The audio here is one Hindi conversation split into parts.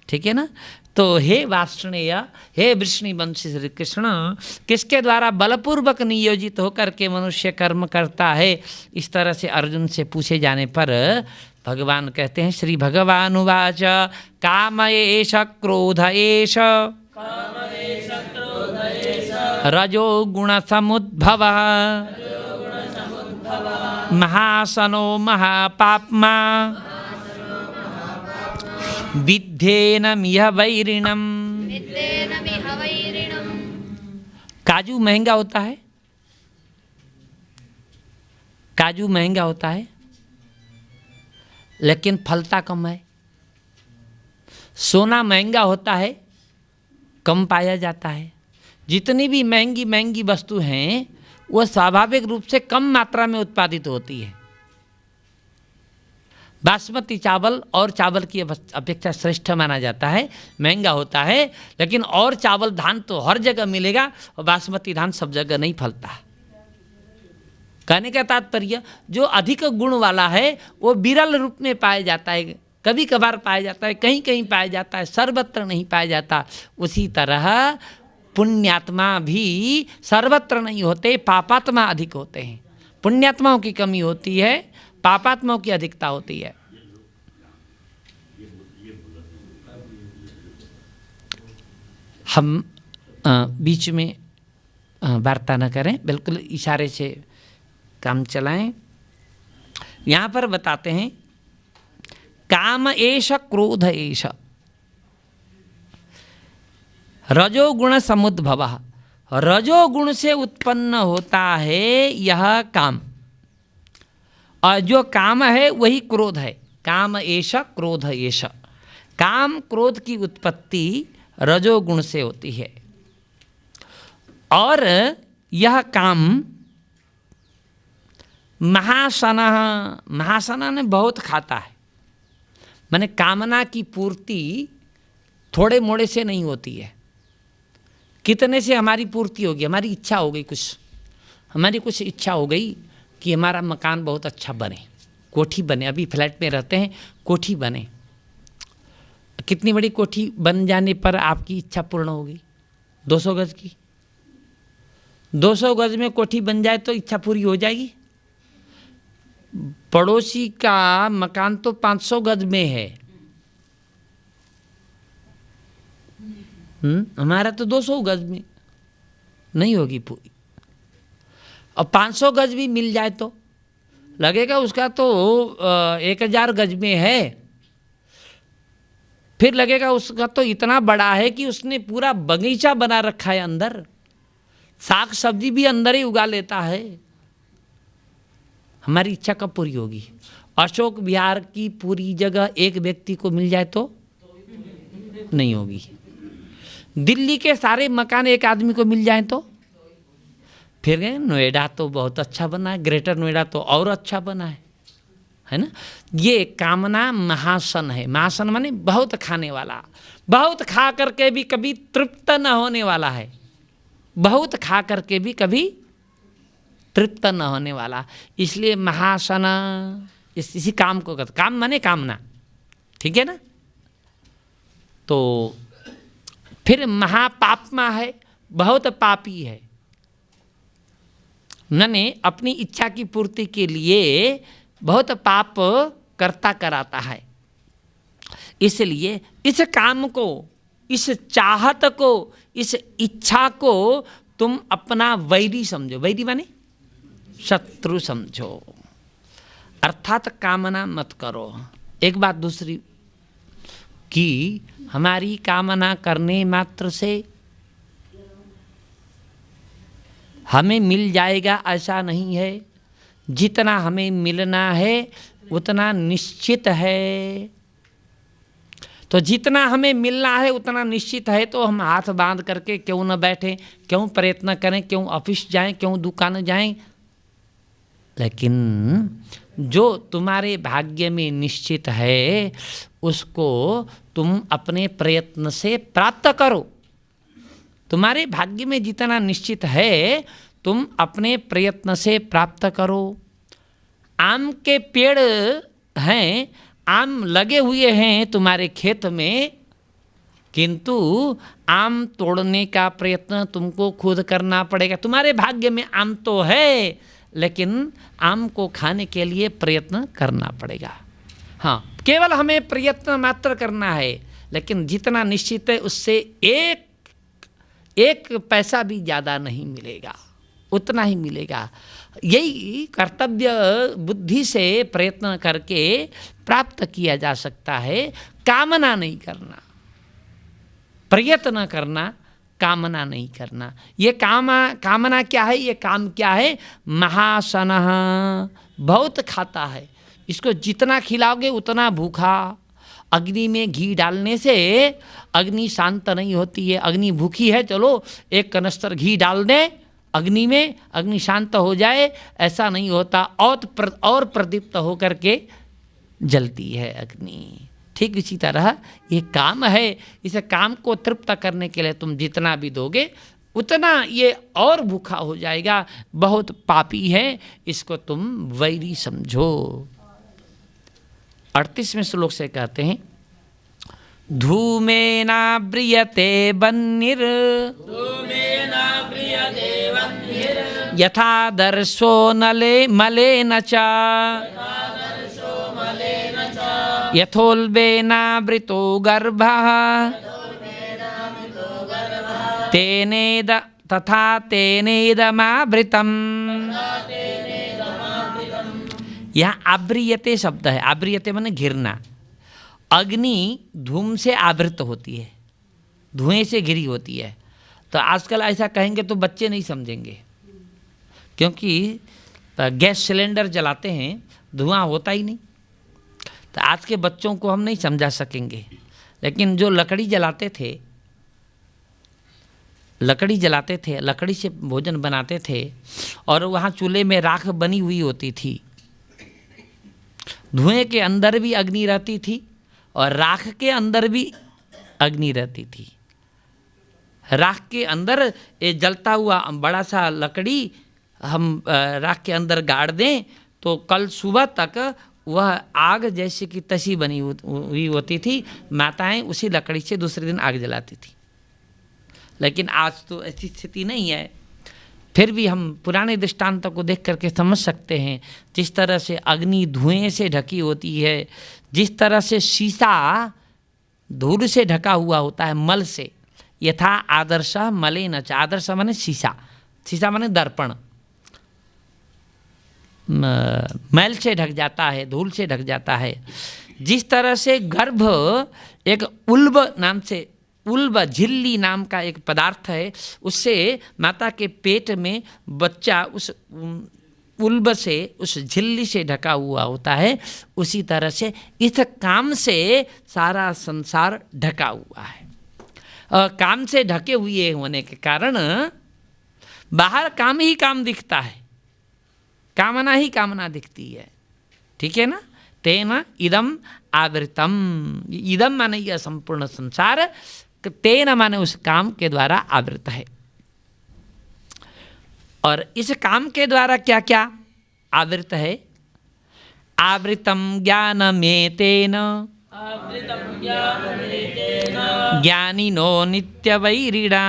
ठीक है ना। तो हे वार्ष्णेय, हे वृष्णिवंशी श्री कृष्ण, किसके द्वारा बलपूर्वक नियोजित होकर के मनुष्य कर्म करता है, इस तरह से अर्जुन से पूछे जाने पर भगवान कहते हैं, श्री भगवान उवाच काम एष क्रोध एष रजो गुण समुद्भवः महासनो महापाप्मा विद्धेनमिह वैरिणम। काजू महंगा होता है, काजू महंगा होता है, लेकिन फलता कम है। सोना महंगा होता है, कम पाया जाता है। जितनी भी महंगी महंगी वस्तु हैं वह स्वाभाविक रूप से कम मात्रा में उत्पादित होती है। बासमती चावल और चावल की अपेक्षा श्रेष्ठ माना जाता है, महंगा होता है, लेकिन और चावल धान तो हर जगह मिलेगा और बासमती धान सब जगह नहीं फलता। कहने का तात्पर्य जो अधिक गुण वाला है वो विरल रूप में पाया जाता है, कभी कभार पाया जाता है, कहीं कहीं पाया जाता है, सर्वत्र नहीं पाया जाता। उसी तरह पुण्यात्मा भी सर्वत्र नहीं होते, पापात्मा अधिक होते हैं। पुण्यात्माओं की कमी होती है, पापात्माओं की अधिकता होती है। हम बीच में वार्ता न करें, बिल्कुल इशारे से काम चलाएं। यहाँ पर बताते हैं काम एष क्रोध एष रजोगुण समुद्भवः। रजोगुण से उत्पन्न होता है यह काम, और जो काम है वही क्रोध है। काम एष क्रोध एष। काम क्रोध की उत्पत्ति रजोगुण से होती है, और यह काम महासना, महासना ने बहुत खाता है। माने कामना की पूर्ति थोड़े मोड़े से नहीं होती है। कितने से हमारी पूर्ति होगी? हमारी इच्छा हो गई, कुछ हमारी कुछ इच्छा हो गई कि हमारा मकान बहुत अच्छा बने, कोठी बने। अभी फ्लैट में रहते हैं, कोठी बने। कितनी बड़ी कोठी बन जाने पर आपकी इच्छा पूर्ण होगी? 200 गज की। 200 गज में कोठी बन जाए तो इच्छा पूरी हो जाएगी। पड़ोसी का मकान तो 500 गज में है, हमारा तो 200 गज में नहीं होगी पूरी। और 500 गज भी मिल जाए तो लगेगा उसका तो 1000 गज में है। फिर लगेगा उसका तो इतना बड़ा है कि उसने पूरा बगीचा बना रखा है, अंदर साग सब्जी भी अंदर ही उगा लेता है। हमारी इच्छा कब पूरी होगी? अशोक विहार की पूरी जगह एक व्यक्ति को मिल जाए तो नहीं होगी। दिल्ली के सारे मकान एक आदमी को मिल जाए तो फिर गए। नोएडा तो बहुत अच्छा बना है, ग्रेटर नोएडा तो और अच्छा बना है ना। ये कामना महासन है। महासन माने बहुत खाने वाला, बहुत खा करके भी कभी तृप्त न होने वाला है। बहुत खा करके भी कभी तृप्त न होने वाला, इसलिए महासना इसी काम को कहते। काम माने कामना, ठीक है ना। तो फिर महापापमा है, बहुत पापी है। मैंने अपनी इच्छा की पूर्ति के लिए बहुत पाप करता कराता है। इसलिए इस काम को, इस चाहत को, इस इच्छा को तुम अपना वैरी समझो। वैरी माने शत्रु समझो, अर्थात कामना मत करो। एक बात दूसरी कि हमारी कामना करने मात्र से हमें मिल जाएगा ऐसा नहीं है। जितना हमें मिलना है उतना निश्चित है। तो जितना हमें मिलना है उतना निश्चित है, तो हम हाथ बांध करके क्यों न बैठें, क्यों प्रयत्न करें, क्यों ऑफिस जाएं, क्यों दुकान जाएं। लेकिन जो तुम्हारे भाग्य में निश्चित है उसको तुम अपने प्रयत्न से प्राप्त करो। तुम्हारे भाग्य में जितना निश्चित है तुम अपने प्रयत्न से प्राप्त करो। आम के पेड़ हैं, आम लगे हुए हैं तुम्हारे खेत में, किंतु आम तोड़ने का प्रयत्न तुमको खुद करना पड़ेगा। तुम्हारे भाग्य में आम तो है, लेकिन आम को खाने के लिए प्रयत्न करना पड़ेगा। हाँ, केवल हमें प्रयत्न मात्र करना है, लेकिन जितना निश्चित है उससे एक पैसा भी ज़्यादा नहीं मिलेगा, उतना ही मिलेगा। यही कर्तव्य बुद्धि से प्रयत्न करके प्राप्त किया जा सकता है। कामना नहीं करना, प्रयत्न करना, कामना नहीं करना। ये कामना क्या है, ये काम क्या है? महासनः, बहुत खाता है, इसको जितना खिलाओगे उतना भूखा। अग्नि में घी डालने से अग्नि शांत नहीं होती है। अग्नि भूखी है, चलो एक कनस्तर घी डाल दें अग्नि में, अग्नि शांत हो जाए, ऐसा नहीं होता। और प्रदीप्त होकर के जलती है अग्नि। ठीक इसी तरह ये काम है, इस काम को तृप्त करने के लिए तुम जितना भी दोगे उतना ये और भूखा हो जाएगा। बहुत पापी है, इसको तुम वैरी समझो। 38वें श्लोक से कहते हैं, धूमेनाव्रियते बह्निर् यथादर्शो मलेन च यथोल्बेनावृतो गर्भः तथा तेनेदमावृतम्। यहाँ आव्रियते शब्द है। आव्रियते माने घिरना। अग्नि धूम से आवृत होती है, धुएं से घिरी होती है। तो आजकल ऐसा कहेंगे तो बच्चे नहीं समझेंगे, क्योंकि गैस सिलेंडर जलाते हैं, धुआं होता ही नहीं। तो आज के बच्चों को हम नहीं समझा सकेंगे। लेकिन जो लकड़ी जलाते थे, लकड़ी से भोजन बनाते थे, और वहाँ चूल्हे में राख बनी हुई होती थी। धुएं के अंदर भी अग्नि रहती थी और राख के अंदर भी अग्नि रहती थी। राख के अंदर ये जलता हुआ बड़ा सा लकड़ी हम राख के अंदर गाड़ दें तो कल सुबह तक वह आग जैसे कि तसी बनी हुई होती थी। माताएं उसी लकड़ी से दूसरे दिन आग जलाती थी। लेकिन आज तो ऐसी स्थिति नहीं है। फिर भी हम पुराने दृष्टांतों को देख करके समझ सकते हैं, जिस तरह से अग्नि धुएं से ढकी होती है, जिस तरह से शीशा धूल से ढका हुआ होता है, मल से। यथा आदर्श मलेन च, आदर्श माने शीशा, शीशा माने दर्पण, मैल से ढक जाता है, धूल से ढक जाता है। जिस तरह से गर्भ एक उल्ब नाम से, उल्ब झिल्ली नाम का एक पदार्थ है, उससे माता के पेट में बच्चा उस उल्ब से, उस झिल्ली से ढका हुआ होता है, उसी तरह से इस काम से सारा संसार ढका हुआ है। काम से ढके हुए होने के कारण बाहर काम ही काम दिखता है, कामना ही कामना दिखती है। ठीक है ना? तेन इदम आवृतम, इदम माने यह संपूर्ण संसार, तेन माने उस काम के द्वारा आवृत है। और इस काम के द्वारा क्या क्या आवृत है? आवृतम ज्ञानमेतेन ज्ञानिनो नित्यवैरिणा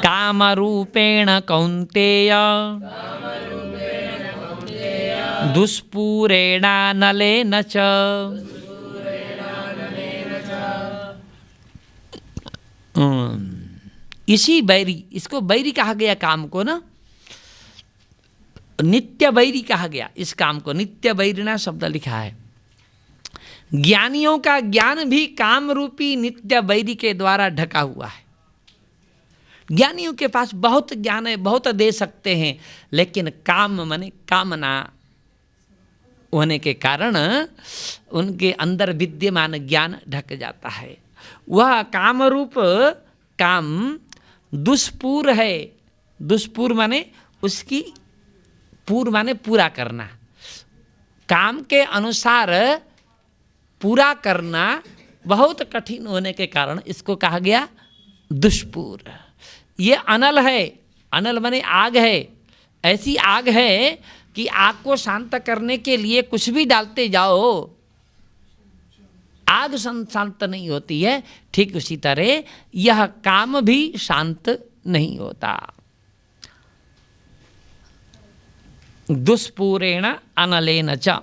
कामरूपेण कौन्तेय दुष्पूरेणानलेन च। इसी बैरी, इसको बैरी कहा गया काम को ना, नित्य बैरी कहा गया इस काम को। नित्य बैरिणा शब्द लिखा है। ज्ञानियों का ज्ञान भी काम रूपी नित्य बैरी के द्वारा ढका हुआ है। ज्ञानियों के पास बहुत ज्ञान है, बहुत दे सकते हैं, लेकिन काम माने कामना होने के कारण उनके अंदर विद्यमान ज्ञान ढक जाता है। वह काम रूप काम दुष्पूर है। दुष्पूर माने उसकी, पूर माने पूरा करना, काम के अनुसार पूरा करना बहुत कठिन होने के कारण इसको कहा गया दुष्पूर। ये अनल है। अनल माने आग है। ऐसी आग है कि आग को शांत करने के लिए कुछ भी डालते जाओ, आग शांत नहीं होती है, ठीक उसी तरह यह काम भी शांत नहीं होता। दुष्पूरेण अनलेन च।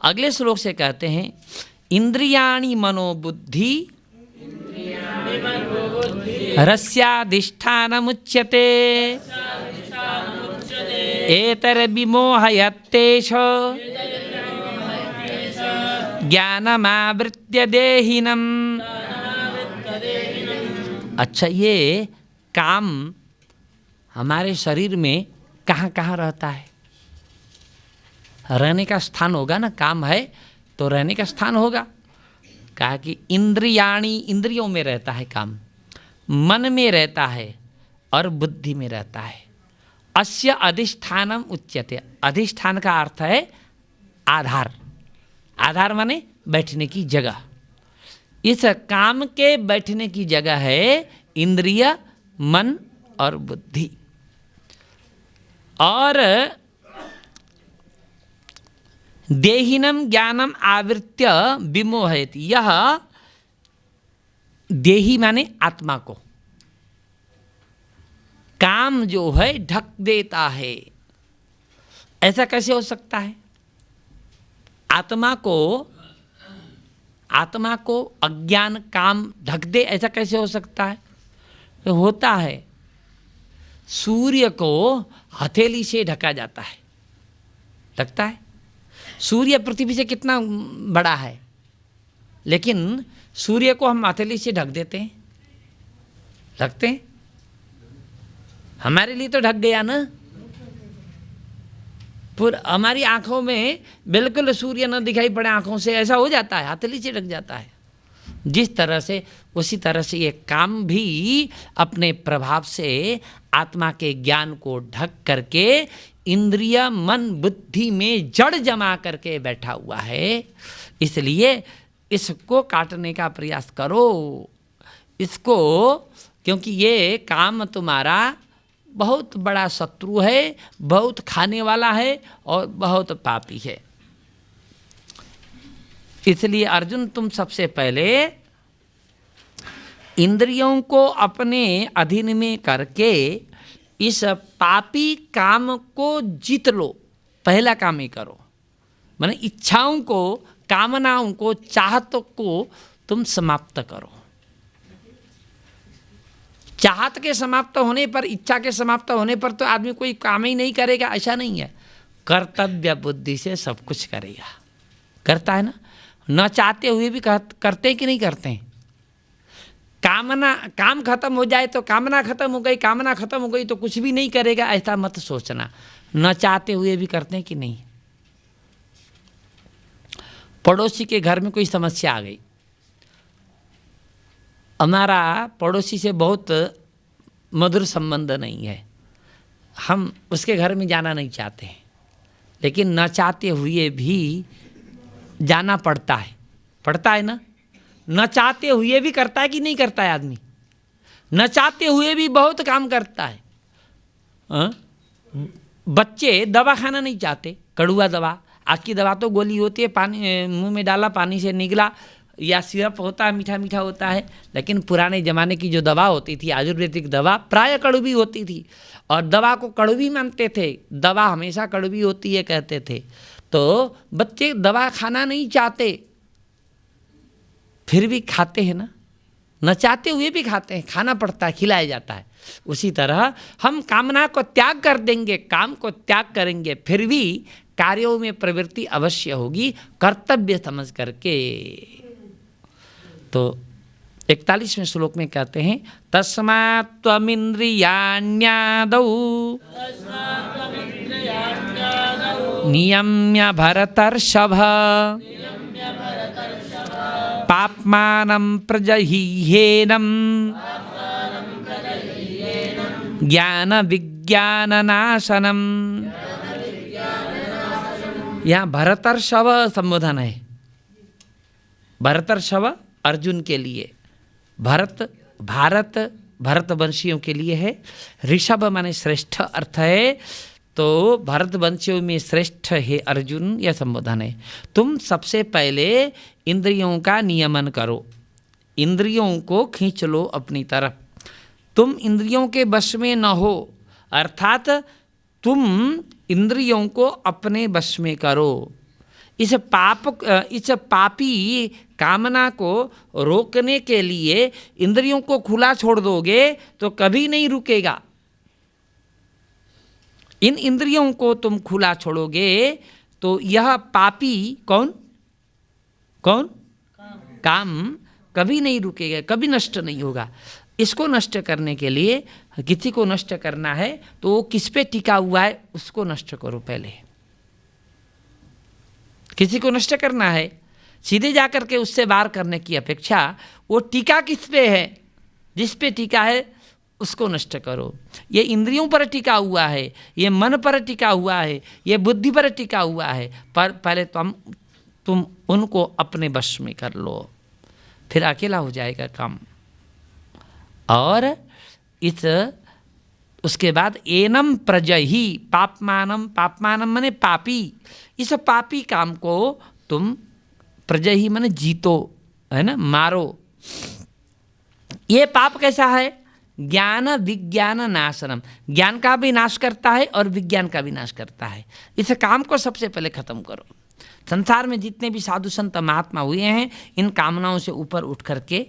अगले श्लोक से कहते हैं इंद्रियाणि मनोबुद्धि रस्याधिष्ठानमुच्यते एतर्विमोहयत्तेष ज्ञानमावृत्य देहिनम्। अच्छा, ये काम हमारे शरीर में कहाँ कहाँ रहता है? रहने का स्थान होगा ना, काम है तो रहने का स्थान होगा। कहा कि इंद्रियाणी, इंद्रियों में रहता है काम, मन में रहता है और बुद्धि में रहता है। अस्य अधिष्ठानम उच्यते। अधिष्ठान का अर्थ है आधार। आधार माने बैठने की जगह। इस काम के बैठने की जगह है इंद्रिय, मन और बुद्धि। और देहिनम ज्ञानम आवृत्य विमोहयति। यह देही माने आत्मा को काम जो है ढक देता है। ऐसा कैसे हो सकता है? आत्मा को अज्ञान काम ढक दे, ऐसा कैसे हो सकता है? तो होता है। सूर्य को हथेली से ढका जाता है, ढकता है। सूर्य पृथ्वी से कितना बड़ा है, लेकिन सूर्य को हम हथेली से ढक देते हैं, ढकते हैं। हमारे लिए तो ढक गया ना। पूरा हमारी आंखों में बिल्कुल सूर्य न दिखाई पड़े आंखों से, ऐसा हो जाता है, हथेली से ढक जाता है। जिस तरह से, उसी तरह से ये काम भी अपने प्रभाव से आत्मा के ज्ञान को ढक करके इंद्रिय, मन, बुद्धि में जड़ जमा करके बैठा हुआ है। इसलिए इसको काटने का प्रयास करो, इसको, क्योंकि ये काम तुम्हारा बहुत बड़ा शत्रु है, बहुत खाने वाला है और बहुत पापी है। इसलिए अर्जुन, तुम सबसे पहले इंद्रियों को अपने अधीन में करके इस पापी काम को जीत लो। पहला काम ही करो, माने इच्छाओं को, कामनाओं को, चाहतों को तुम समाप्त करो। चाहत के समाप्त होने पर, इच्छा के समाप्त होने पर तो आदमी कोई काम ही नहीं करेगा, ऐसा नहीं है। कर्तव्य बुद्धि से सब कुछ करेगा, करता है ना। न चाहते हुए भी करते कि नहीं करते हैं? काम खत्म हो जाए तो कामना खत्म हो गई, कामना खत्म हो गई तो कुछ भी नहीं करेगा, ऐसा मत सोचना। न चाहते हुए भी करते हैं कि नहीं? पड़ोसी के घर में कोई समस्या आ गई, हमारा पड़ोसी से बहुत मधुर संबंध नहीं है, हम उसके घर में जाना नहीं चाहते हैं, लेकिन न चाहते हुए भी जाना पड़ता है ना। न चाहते हुए भी करता है कि नहीं करता है आदमी? न चाहते हुए भी बहुत काम करता है। बच्चे दवा खाना नहीं चाहते, कड़ुआ दवा। आज की दवा तो गोली होती है, पानी मुंह में डाला, पानी से निकला, या सिरप होता है, मीठा मीठा होता है। लेकिन पुराने ज़माने की जो दवा होती थी, आयुर्वेदिक दवा, प्राय कड़वी होती थी और दवा को कड़वी मानते थे। दवा हमेशा कड़वी होती है कहते थे। तो बच्चे दवा खाना नहीं चाहते, फिर भी खाते हैं ना। न चाहते हुए भी खाते हैं, खाना पड़ता है, खिलाया जाता है। उसी तरह हम कामना को त्याग कर देंगे, काम को त्याग करेंगे, फिर भी कार्यों में प्रवृत्ति अवश्य होगी, कर्तव्य समझ करके। तो 41वें श्लोक में कहते हैं तस्मात् त्वमिन्द्रियाण्यादौ नियम्य भरतर्षभ पाप्मानं प्रजह्येनं ज्ञान विज्ञाननाशनम। यहाँ भरतर्षभ संबोधन है। भरतर्षभ अर्जुन के लिए, भारतवंशियों के लिए है। ऋषभ माने श्रेष्ठ अर्थ है। तो भरतवंशियों में श्रेष्ठ है अर्जुन, यह संबोधन है। तुम सबसे पहले इंद्रियों का नियमन करो, इंद्रियों को खींच लो अपनी तरफ। तुम इंद्रियों के वश में न हो, अर्थात तुम इंद्रियों को अपने वश में करो। इस पापी कामना को रोकने के लिए इंद्रियों को खुला छोड़ दोगे तो कभी नहीं रुकेगा। इन इंद्रियों को तुम खुला छोड़ोगे तो यह पापी कौन काम कभी नहीं रुकेगा, कभी नष्ट नहीं होगा। इसको नष्ट करने के लिए, किसी को नष्ट करना है तो वो किस पे टिका हुआ है उसको नष्ट करो। पहले किसी को नष्ट करना है, सीधे जाकर के उससे वार करने की अपेक्षा वो टीका किस पे है, जिस पे टीका है उसको नष्ट करो। ये इंद्रियों पर टिका हुआ है, ये मन पर टिका हुआ है, ये बुद्धि पर टिका हुआ है, पर पहले तुम उनको अपने वश में कर लो, फिर अकेला हो जाएगा काम। और उसके बाद एनम प्रजहि पापमानम, पापमानम माने पापी, इस पापी काम को तुम प्रजहि माने जीतो, है ना, मारो। ये पाप कैसा है? ज्ञान विज्ञान नाशनम, ज्ञान का भी नाश करता है और विज्ञान का भी नाश करता है। इस काम को सबसे पहले खत्म करो। संसार में जितने भी साधु संत महात्मा हुए हैं, इन कामनाओं से ऊपर उठ करके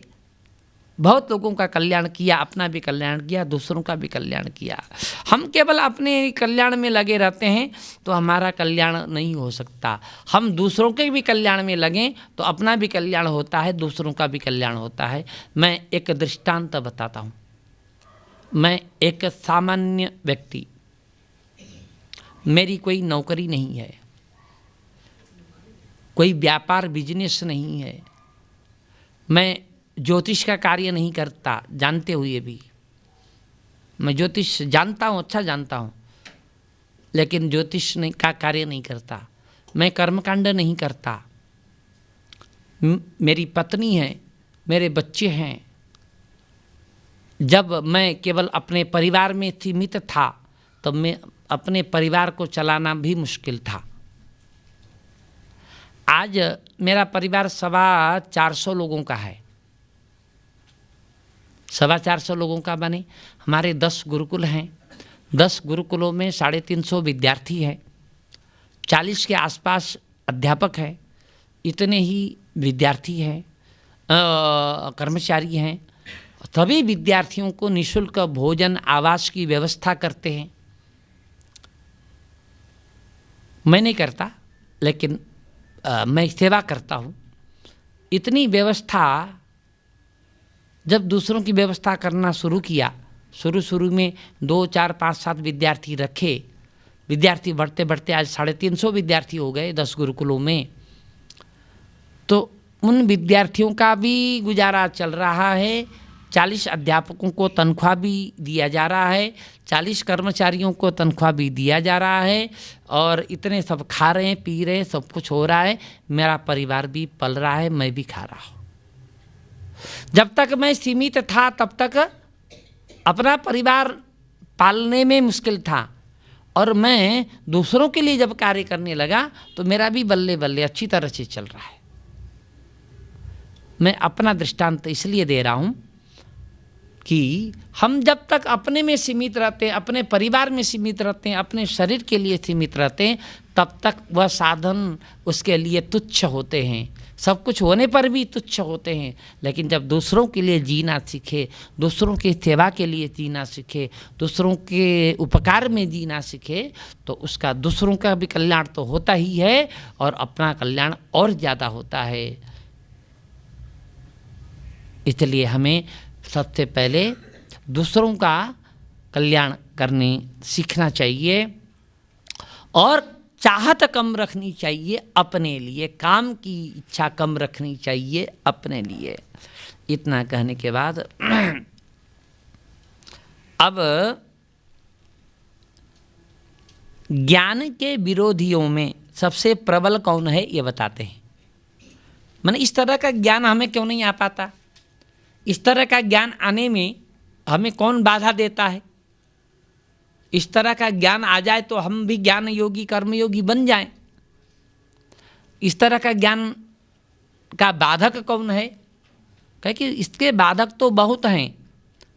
बहुत लोगों का कल्याण किया, अपना भी कल्याण किया, दूसरों का भी कल्याण किया। हम केवल अपने कल्याण में लगे रहते हैं तो हमारा कल्याण नहीं हो सकता। हम दूसरों के भी कल्याण में लगें तो अपना भी कल्याण होता है, दूसरों का भी कल्याण होता है। मैं एक दृष्टांत बताता हूँ। मैं एक सामान्य व्यक्ति, मेरी कोई नौकरी नहीं है, कोई व्यापार बिजनेस नहीं है, मैं ज्योतिष का कार्य नहीं करता, जानते हुए भी मैं ज्योतिष जानता हूँ, अच्छा जानता हूँ, लेकिन ज्योतिष का कार्य नहीं करता। मैं कर्मकांड नहीं करता। मेरी पत्नी है, मेरे बच्चे हैं। जब मैं केवल अपने परिवार में सीमित था तब मैं अपने परिवार को चलाना भी मुश्किल था। आज मेरा परिवार 425 लोगों का है, 425 लोगों का बने। हमारे 10 गुरुकुल हैं, 10 गुरुकुलों में 350 विद्यार्थी हैं, 40 के आसपास अध्यापक हैं, इतने ही विद्यार्थी हैं, कर्मचारी हैं। सभी विद्यार्थियों को निःशुल्क भोजन आवास की व्यवस्था करते हैं। मैं नहीं करता, लेकिन मैं सेवा करता हूँ। इतनी व्यवस्था जब दूसरों की व्यवस्था करना शुरू किया, शुरू में 2, 4, 5, 7 विद्यार्थी रखे। विद्यार्थी बढ़ते बढ़ते आज 350 विद्यार्थी हो गए 10 गुरुकुलों में। तो उन विद्यार्थियों का भी गुजारा चल रहा है, 40 अध्यापकों को तनख्वाह भी दिया जा रहा है, 40 कर्मचारियों को तनख्वाह भी दिया जा रहा है, और इतने सब खा रहे हैं, पी रहे हैं, सब कुछ हो रहा है। मेरा परिवार भी पल रहा है, मैं भी खा रहा हूँ। जब तक मैं सीमित था तब तक अपना परिवार पालने में मुश्किल था, और मैं दूसरों के लिए जब कार्य करने लगा तो मेरा भी बल्ले बल्ले अच्छी तरह से चल रहा है। मैं अपना दृष्टांत इसलिए दे रहा हूँ कि हम जब तक अपने में सीमित रहते हैं, अपने परिवार में सीमित रहते हैं, अपने शरीर के लिए सीमित रहते हैं, तब तक वह साधन उसके लिए तुच्छ होते हैं, सब कुछ होने पर भी तुच्छ होते हैं। लेकिन जब दूसरों के लिए जीना सीखे, दूसरों की सेवा के लिए जीना सीखे, दूसरों के उपकार में जीना सीखे, तो उसका दूसरों का भी कल्याण तो होता ही है और अपना कल्याण और ज़्यादा होता है। इसलिए हमें सबसे पहले दूसरों का कल्याण करने सीखना चाहिए और चाहत कम रखनी चाहिए अपने लिए, काम की इच्छा कम रखनी चाहिए अपने लिए। इतना कहने के बाद अब ज्ञान के विरोधियों में सबसे प्रबल कौन है ये बताते हैं। माने इस तरह का ज्ञान हमें क्यों नहीं आ पाता, इस तरह का ज्ञान आने में हमें कौन बाधा देता है, इस तरह का ज्ञान आ जाए तो हम भी ज्ञान योगी कर्मयोगी बन जाएं। इस तरह का ज्ञान का बाधक कौन है? कहे कि इसके बाधक तो बहुत हैं,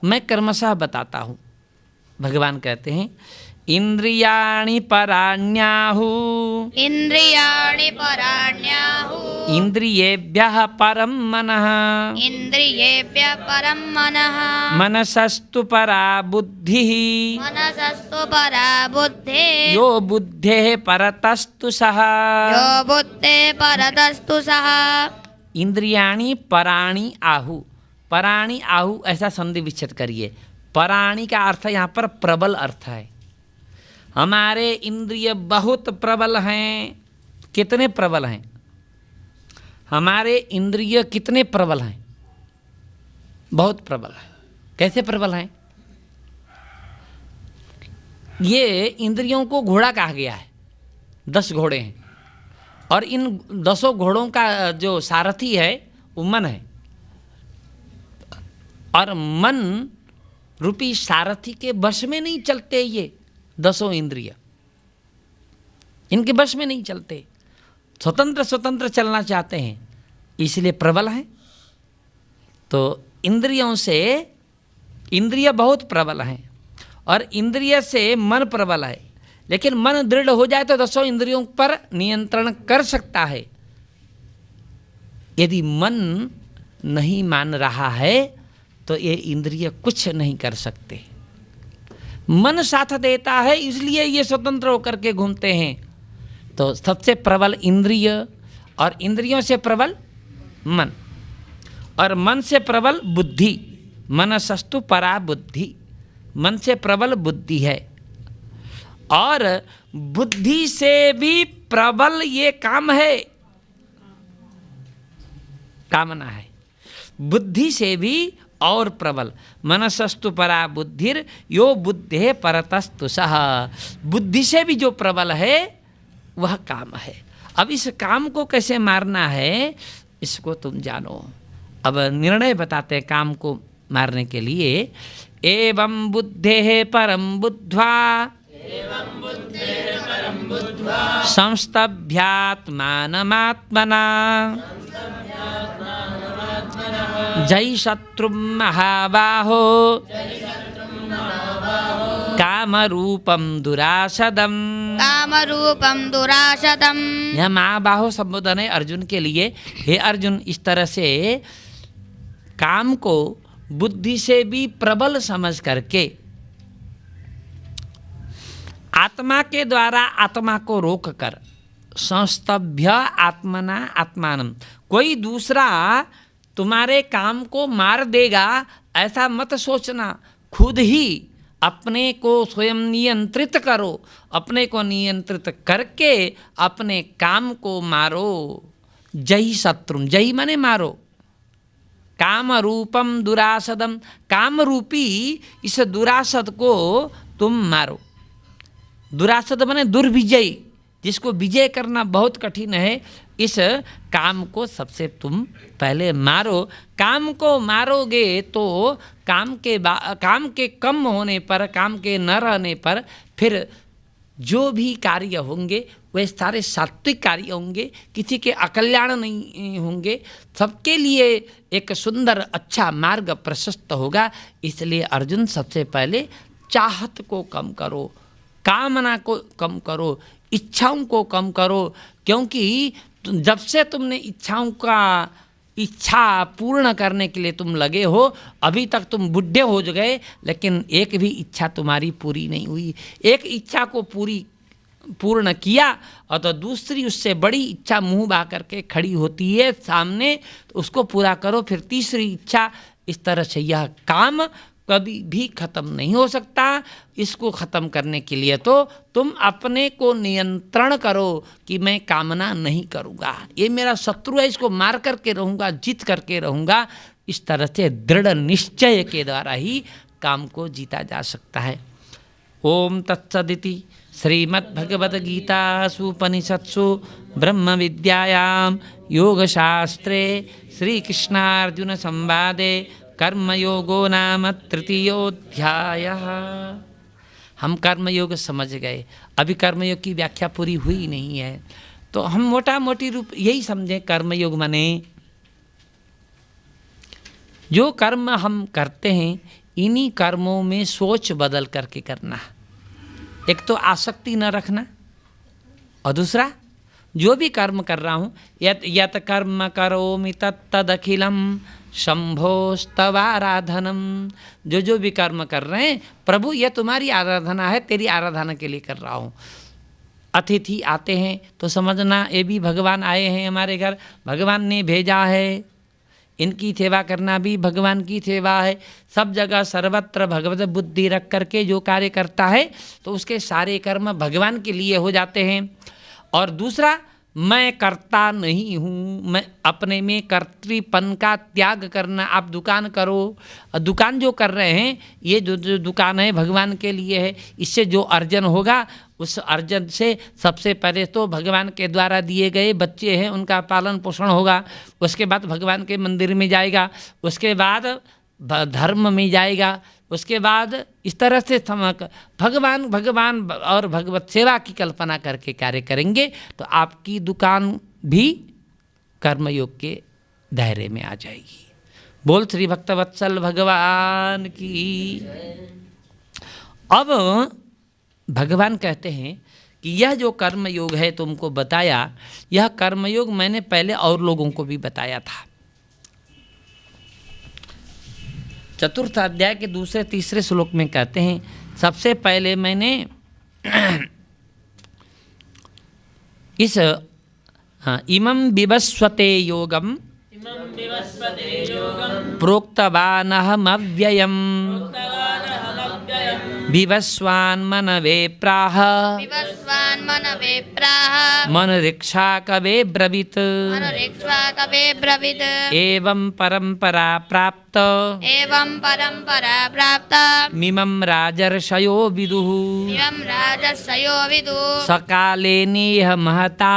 मैं क्रमशः बताता हूँ। भगवान कहते हैं इंद्रियाणि पराण्याहु, इंद्रियाणि पराण्याहु, इंद्रियेभ्यः परं मनः, इंद्रियेभ्यः परं मनः, मनसस्तु परा बुद्धिः, मनसस्तु परा बुद्धिः, यो बुद्धेः परतस्तु सः। यो बुद्धेः परतस्तु सः। इंद्रियाणि पराणि आहु, पराणि आहु ऐसा संधि विच्छेद करिए। पराणि का अर्थ यहाँ पर प्रबल अर्थ है। हमारे इंद्रिय बहुत प्रबल हैं। कितने प्रबल हैं? हमारे इंद्रिय कितने प्रबल हैं? बहुत प्रबल है। कैसे प्रबल हैं? ये इंद्रियों को घोड़ा कहा गया है। 10 घोड़े हैं और इन 10 घोड़ों का जो सारथी है वो मन है, और मन रूपी सारथी के वश में नहीं चलते। ये 10 इंद्रिय इनके वश में नहीं चलते, स्वतंत्र स्वतंत्र चलना चाहते हैं, इसलिए प्रबल हैं। तो इंद्रियों से इंद्रिय बहुत प्रबल हैं और इंद्रिय से मन प्रबल है। लेकिन मन दृढ़ हो जाए तो 10 इंद्रियों पर नियंत्रण कर सकता है। यदि मन नहीं मान रहा है तो ये इंद्रिय कुछ नहीं कर सकते। मन साथ देता है, इसलिए ये स्वतंत्र होकर के घूमते हैं। तो सबसे प्रबल इंद्रिय, और इंद्रियों से प्रबल मन, और मन से प्रबल बुद्धि। मनसस्तु परा बुद्धि, मन से प्रबल बुद्धि है। और बुद्धि से भी प्रबल ये काम है, कामना है। बुद्धि से भी और प्रबल। मनसस्तु परा बुद्धिर यो बुद्धे परतस्तु सः। बुद्धि से भी जो प्रबल है वह काम है। अब इस काम को कैसे मारना है इसको तुम जानो। अब निर्णय बताते हैं काम को मारने के लिए। एवं बुद्धेः परं बुद्ध्वा संस्तभ्यात्मानमात्मना जय शत्रुं महाबाहो कामरूपं दुरासदम्। कामरूपं दुरासदम्। यह महाबाहो संबोधन है अर्जुन के लिए। हे अर्जुन, इस तरह से काम को बुद्धि से भी प्रबल समझ करके आत्मा के द्वारा आत्मा को रोक कर, संस्तभ्य आत्मना आत्मानम, कोई दूसरा तुम्हारे काम को मार देगा ऐसा मत सोचना। खुद ही अपने को स्वयं नियंत्रित करो। अपने को नियंत्रित करके अपने काम को मारो। जय शत्रुम, जय माने मारो। काम रूपम दुरासदम, काम रूपी इस दुरासद को तुम मारो। दुरासद माने दुर्विजय, जिसको विजय करना बहुत कठिन है। इस काम को सबसे तुम पहले मारो। काम को मारोगे तो काम के कम होने पर, काम के न रहने पर फिर जो भी कार्य होंगे वे सारे सात्विक कार्य होंगे, किसी के अकल्याण नहीं होंगे, सबके लिए एक सुंदर अच्छा मार्ग प्रशस्त होगा। इसलिए अर्जुन सबसे पहले चाहत को कम करो, कामना को कम करो, इच्छाओं को कम करो। क्योंकि जब से तुमने इच्छा पूर्ण करने के लिए तुम लगे हो, अभी तक तुम बुढ़े हो गए लेकिन एक भी इच्छा तुम्हारी पूरी नहीं हुई। एक इच्छा को पूर्ण किया और तो दूसरी उससे बड़ी इच्छा मुंह बा करके खड़ी होती है सामने, तो उसको पूरा करो। फिर तीसरी इच्छा। इस तरह से यह काम कभी भी खत्म नहीं हो सकता। इसको खत्म करने के लिए तो तुम अपने को नियंत्रण करो कि मैं कामना नहीं करूँगा, ये मेरा शत्रु है, इसको मार करके रहूँगा, जीत करके रहूँगा। इस तरह से दृढ़ निश्चय के द्वारा ही काम को जीता जा सकता है। ओम तत्सदिति श्रीमद्भगवद्गीतासु उपनिषत्सु ब्रह्म विद्यायां योगशास्त्रे श्रीकृष्णार्जुन संवादे कर्मयोगो नाम तृतीयोऽध्यायः। हम कर्मयोग समझ गए, अभी कर्मयोग की व्याख्या पूरी हुई नहीं है, तो हम मोटा मोटी रूप यही समझें कर्मयोग माने जो कर्म हम करते हैं इन्हीं कर्मों में सोच बदल करके करना। एक तो आसक्ति न रखना, और दूसरा जो भी कर्म कर रहा हूँ यत कर्म करोमि तत्तदखिलम शंभोस्तवाराधनम, जो भी कर्म कर रहे हैं प्रभु ये तुम्हारी आराधना है, तेरी आराधना के लिए कर रहा हूँ। अतिथि आते हैं तो समझना ये भी भगवान आए हैं हमारे घर, भगवान ने भेजा है, इनकी सेवा करना भी भगवान की सेवा है। सब जगह सर्वत्र भगवत बुद्धि रख करके जो कार्य करता है तो उसके सारे कर्म भगवान के लिए हो जाते हैं। और दूसरा, मैं करता नहीं हूँ, मैं अपने में कर्तृपन का त्याग करना। आप दुकान करो, दुकान जो कर रहे हैं ये जो दुकान है भगवान के लिए है, इससे जो अर्जन होगा उस अर्जन से सबसे पहले तो भगवान के द्वारा दिए गए बच्चे हैं उनका पालन पोषण होगा, उसके बाद भगवान के मंदिर में जाएगा, उसके बाद धर्म में जाएगा, उसके बाद इस तरह से भगवान और भगवत सेवा की कल्पना करके कार्य करेंगे तो आपकी दुकान भी कर्मयोग के दायरे में आ जाएगी। बोल श्री भक्तवत्सल भगवान की। अब भगवान कहते हैं कि यह जो कर्मयोग है तुमको बताया, यह कर्मयोग मैंने पहले और लोगों को भी बताया था। चतुर्थ अध्याय के दूसरे तीसरे श्लोक में कहते हैं सबसे पहले मैंने इस इमं विवस्वते योगम प्रोक्तवानहमव्ययम् विवस्वान् मनवे प्राह मनरिक्षा कवे ब्रवीत एवं परंपरा प्राप्त मिमं राजर्षयो विदुः सकाले नेह महता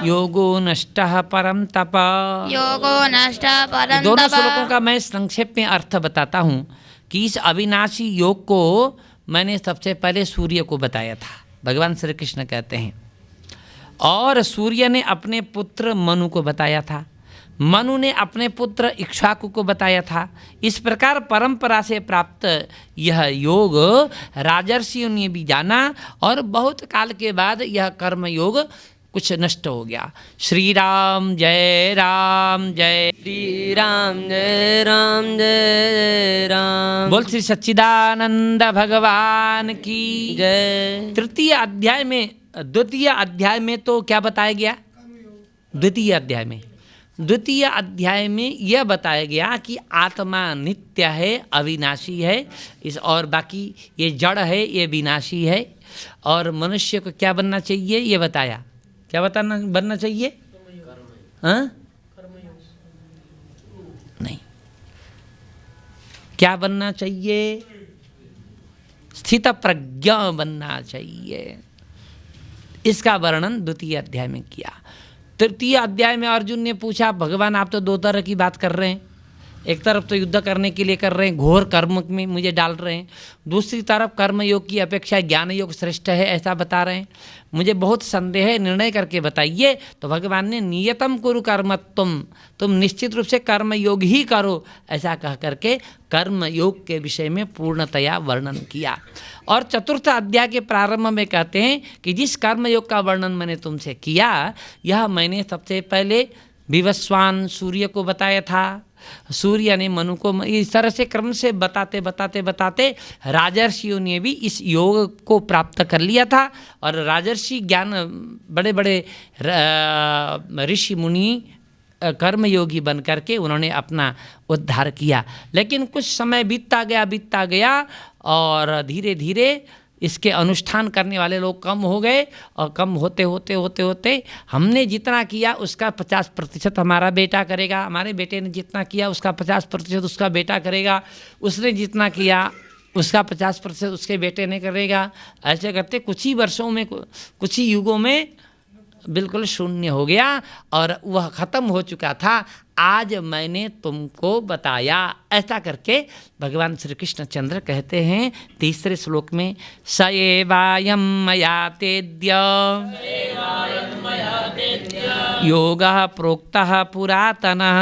योगो नष्टः परम तप। दोनों श्लोकों का मैं संक्षेप में अर्थ बताता हूँ कि इस अविनाशी योग को मैंने सबसे पहले सूर्य को बताया था, भगवान श्री कृष्ण कहते हैं, और सूर्य ने अपने पुत्र मनु को बताया था, मनु ने अपने पुत्र इक्ष्वाकु को बताया था। इस प्रकार परंपरा से प्राप्त यह योग राजर्षियों ने भी जाना और बहुत काल के बाद यह कर्म योग कुछ नष्ट हो गया। श्री राम जय राम जय श्री राम जय राम जय राम। बोल श्री सच्चिदानंद भगवान की जय। तृतीय अध्याय में, द्वितीय अध्याय में तो क्या बताया गया? द्वितीय अध्याय में यह बताया गया कि आत्मा नित्य है, अविनाशी है, इस और बाकी ये जड़ है, ये विनाशी है। और मनुष्य को क्या बनना चाहिए ये बताया। क्या बनना चाहिए? हाँ? नहीं, क्या बनना चाहिए? स्थित प्रज्ञ बनना चाहिए। इसका वर्णन द्वितीय अध्याय में किया। तृतीय अध्याय में अर्जुन ने पूछा, भगवान आप तो दो तरह की बात कर रहे हैं, एक तरफ तो युद्ध करने के लिए कर रहे हैं, घोर कर्म में मुझे डाल रहे हैं, दूसरी तरफ कर्म योग की अपेक्षा ज्ञान योग श्रेष्ठ है ऐसा बता रहे हैं, मुझे बहुत संदेह है, निर्णय करके बताइए। तो भगवान ने नियतम कुरु कर्म, तुम निश्चित रूप से कर्म योग ही करो ऐसा कह करके कर्म योग के विषय में पूर्णतया वर्णन किया। और चतुर्थ अध्याय के प्रारंभ में कहते हैं कि जिस कर्म योग का वर्णन मैंने तुमसे किया, यह मैंने सबसे पहले विवस्वान सूर्य को बताया था, सूर्य ने मनु को, इस तरह से क्रम से बताते बताते बताते राजर्षियों ने भी इस योग को प्राप्त कर लिया था। और राजर्षि ज्ञान बड़े बड़े ऋषि मुनि कर्मयोगी बन करके उन्होंने अपना उद्धार किया। लेकिन कुछ समय बीतता गया और धीरे धीरे इसके अनुष्ठान करने वाले लोग कम हो गए, और कम होते होते हमने जितना किया उसका 50% हमारा बेटा करेगा, हमारे बेटे ने जितना किया उसका 50% उसका बेटा करेगा, उसने जितना किया उसका 50% उसके बेटे ने करेगा। ऐसे करते कुछ ही वर्षों में, कुछ ही युगों में बिल्कुल शून्य हो गया और वह खत्म हो चुका था। आज मैंने तुमको बताया। ऐसा करके भगवान श्री कृष्णचंद्र कहते हैं तीसरे श्लोक में, स एवायं मया तेद्य योगः प्रोक्तः पुरातनः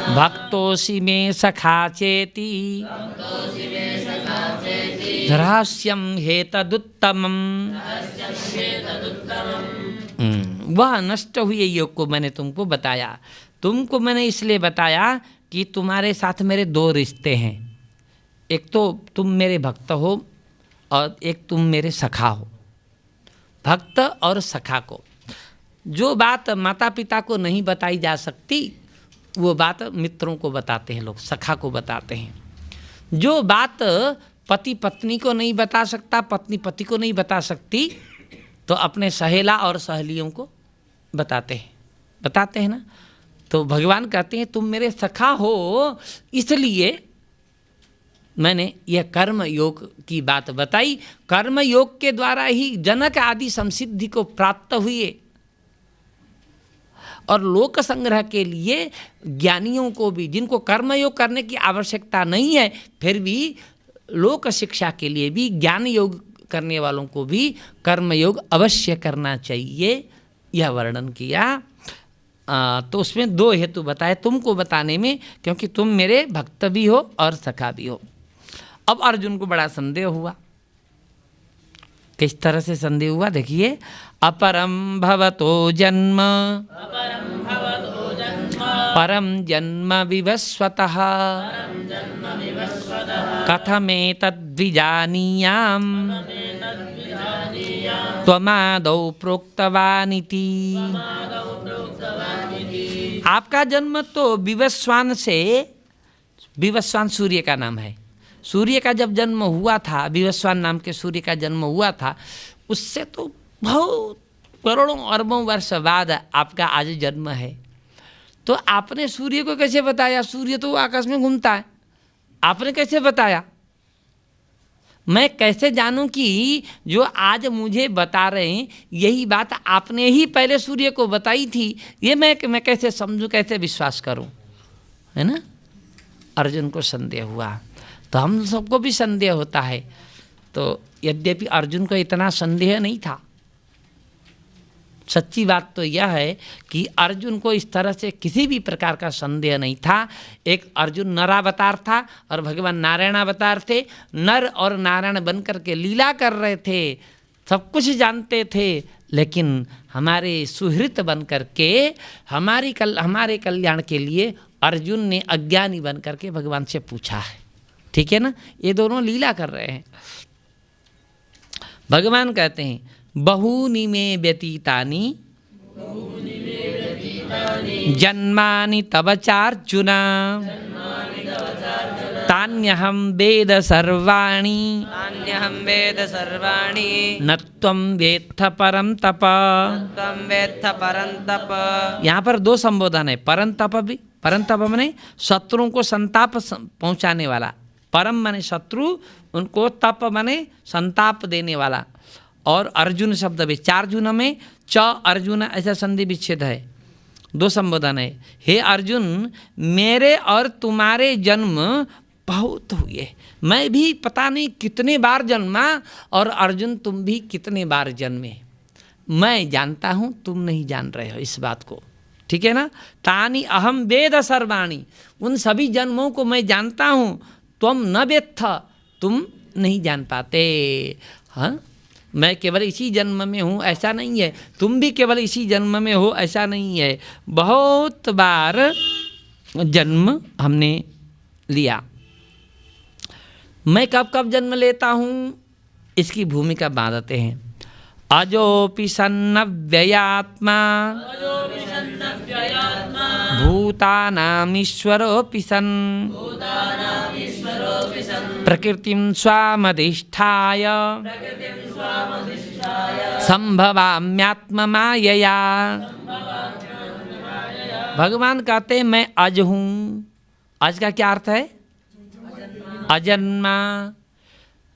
भक्तोऽसि मे सखा चेति रहस्यं हेतदुत्तमम्। वह नष्ट हुए योग को मैंने तुमको बताया। तुमको मैंने इसलिए बताया कि तुम्हारे साथ मेरे दो रिश्ते हैं। एक तो तुम मेरे भक्त हो और एक तुम मेरे सखा हो। भक्त और सखा को जो बात माता पिता को नहीं बताई जा सकती वो बात मित्रों को बताते हैं लोग, सखा को बताते हैं। जो बात पति पत्नी को नहीं बता सकता, पत्नी पति को नहीं बता सकती, तो अपने सहेला और सहेलियों को बताते हैं ना। तो भगवान कहते हैं तुम मेरे सखा हो, इसलिए मैंने यह कर्म योग की बात बताई। कर्म योग के द्वारा ही जनक आदि संसिद्धि को प्राप्त हुए और लोक संग्रह के लिए ज्ञानियों को भी, जिनको कर्मयोग करने की आवश्यकता नहीं है, फिर भी लोक शिक्षा के लिए भी ज्ञान योग करने वालों को भी कर्मयोग अवश्य करना चाहिए, यह वर्णन किया। तो उसमें दो हेतु बताए तुमको बताने में, क्योंकि तुम मेरे भक्त भी हो और सखा भी हो। अब अर्जुन को बड़ा संदेह हुआ। किस तरह से संदेह हुआ देखिए, अपरम भवतो जन्म परम जन्म विवस्वतः कथमेतद्विजानीयाम् त्वमादौ प्रोक्तवानिति। आपका जन्म तो विवस्वान से, विवस्वान सूर्य का नाम है। सूर्य का जब जन्म हुआ था, विवस्वान नाम के सूर्य का जन्म हुआ था, उससे तो बहुत करोड़ों अरबों वर्ष बाद आपका आज जन्म है। तो आपने सूर्य को कैसे बताया? सूर्य तो आकाश में घूमता है, आपने कैसे बताया? मैं कैसे जानूं कि जो आज मुझे बता रहे हैं यही बात आपने ही पहले सूर्य को बताई थी? ये मैं कैसे समझूं, कैसे विश्वास करूं, है ना। अर्जुन को संदेह हुआ, तो हम सबको भी संदेह होता है। तो यद्यपि अर्जुन को इतना संदेह नहीं था। सच्ची बात तो यह है कि अर्जुन को इस तरह से किसी भी प्रकार का संदेह नहीं था। एक अर्जुन नरावतार था और भगवान नारायणावतार थे। नर और नारायण बनकर के लीला कर रहे थे, सब कुछ जानते थे, लेकिन हमारे सुहृत बनकर के हमारे कल्याण के लिए अर्जुन ने अज्ञानी बनकर के भगवान से पूछा है। ठीक है ना, ये दोनों लीला कर रहे हैं। भगवान कहते हैं बहूनि मे व्यतीतानि जन्मानि तव चार्जुन तान्यहं वेद सर्वाणि न त्वं वेत्थ परं तप। यहाँ पर दो संबोधन है, परं तप भी। परं तप माने शत्रुओं को संताप पहुँचाने वाला, परम माने शत्रु, उनको तप माने संताप देने वाला। और अर्जुन शब्द भी चार्जुन में च अर्जुन ऐसा संधि विच्छेद है, दो संबोधन है। हे अर्जुन, मेरे और तुम्हारे जन्म बहुत हुए, मैं भी पता नहीं कितने बार जन्मा, और अर्जुन तुम भी कितने बार जन्मे। मैं जानता हूँ, तुम नहीं जान रहे हो इस बात को। ठीक है ना। तानि अहम वेद सर्वाणि, उन सभी जन्मों को मैं जानता हूँ। तुम न वेत्थ, तुम नहीं जान पाते। हाँ, मैं केवल इसी जन्म में हूँ ऐसा नहीं है, तुम भी केवल इसी जन्म में हो ऐसा नहीं है। बहुत बार जन्म हमने लिया। मैं कब कब जन्म लेता हूँ इसकी भूमिका बांधते हैं। अजोपि सन्नव्ययात्मा भूतानामीश्वरोऽपि सन् प्रकृतिं स्वामधिष्ठाय संभवाम्यात्ममायया। भगवान कहते हैं मैं अज हूँ। अज का क्या अर्थ है? अजन्मा।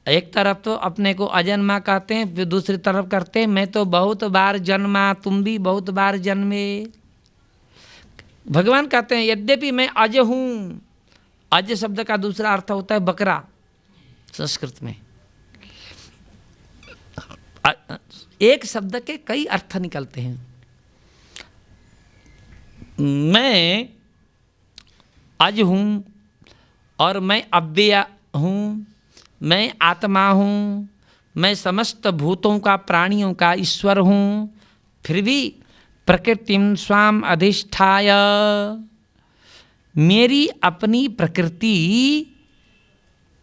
एक तरफ तो अपने को अजन्मा कहते हैं, फिर दूसरी तरफ करते हैं मैं तो बहुत बार जन्मा, तुम भी बहुत बार जन्मे। भगवान कहते हैं यद्यपि मैं अज हूँ, अज शब्द का दूसरा अर्थ होता है बकरा संस्कृत में। एक शब्द के कई अर्थ निकलते हैं। मैं अज हूँ और मैं अव्यय हूँ, मैं आत्मा हूँ, मैं समस्त भूतों का, प्राणियों का ईश्वर हूँ, फिर भी प्रकृतिम स्वाम अधिष्ठाय, मेरी अपनी प्रकृति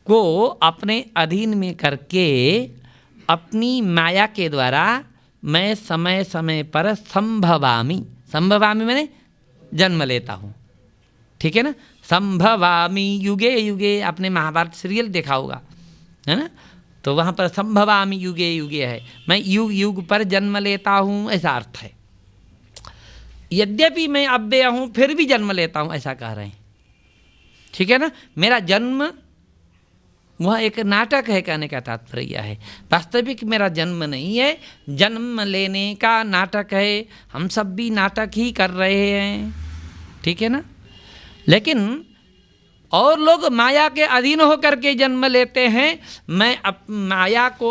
को अपने अधीन में करके अपनी माया के द्वारा मैं समय समय पर संभवामि, संभवामि मैंने जन्म लेता हूँ, ठीक है ना। संभवामि युगे युगे, आपने महाभारत सीरियल देखा होगा है ना, तो वहाँ पर संभवामि युगे युगे है, मैं युग युग पर जन्म लेता हूँ, ऐसा अर्थ है। यद्यपि मैं अव्यय हूँ फिर भी जन्म लेता हूँ, ऐसा कह रहे हैं, ठीक है ना। मेरा जन्म वह एक नाटक है, कहने का तात्पर्य है, वास्तविक मेरा जन्म नहीं है, जन्म लेने का नाटक है। हम सब भी नाटक ही कर रहे हैं, ठीक है ना। लेकिन और लोग माया के अधीन होकर के जन्म लेते हैं, मैं माया को